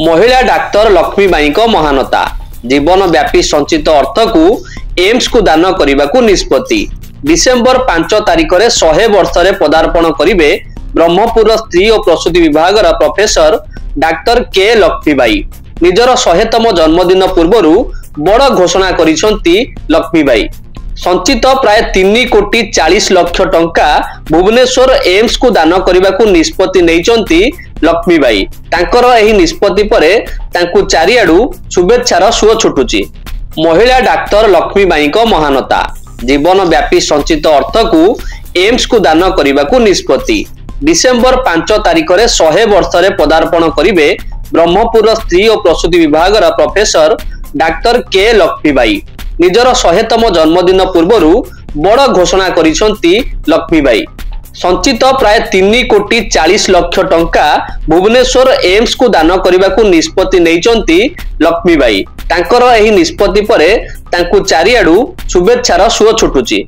महिला डाक्तर लक्ष्मीबाई महानता जीवनव्यापी संचित अर्थ को एम्स को दान करने को निष्पत्ति। डिसेम्बर 5 तारिख में 100 वर्ष में पदार्पण करेंगे ब्रह्मपुर स्त्री और प्रसूति विभाग प्रोफेसर डाक्तर के लक्ष्मीबाई। निजर 100तम जन्मदिन पूर्व बड़ घोषणा करिसंती लक्ष्मीबाई। संचित प्राय 3 कोटी 40 लाख टंका भुवनेश्वर एम्स को दान करने को निष्पत्ति नैचंती लक्ष्मीबाई। तांकर एही निष्पत्ति परे तांकु चारिआडू शुभेच्छार सुओ छुटुची। महिला डाक्तर लक्ष्मीबाई महानता जीवनव्यापी संचित अर्थ को एम्स को दान करने को निष्पत्ति। डिसेम्बर 5 तारिख में 100 वर्ष में पदार्पण करेंगे ब्रह्मपुर स्त्री और प्रसूति विभाग प्रोफेसर डाक्तर के लक्ष्मीबाई। निजर 100तम जन्मदिन पूर्व बड़ घोषणा करिसंती लक्ष्मीबाई। संचित प्राय 3 कोटी 40 लाख टंका भुवनेश्वर एम्स को दान करने को निष्पत्ति नैचंती लक्ष्मीबाई। तांकर एही निष्पत्ति परे तांकु चारिआडू शुभेच्छार सुओ छुटुची।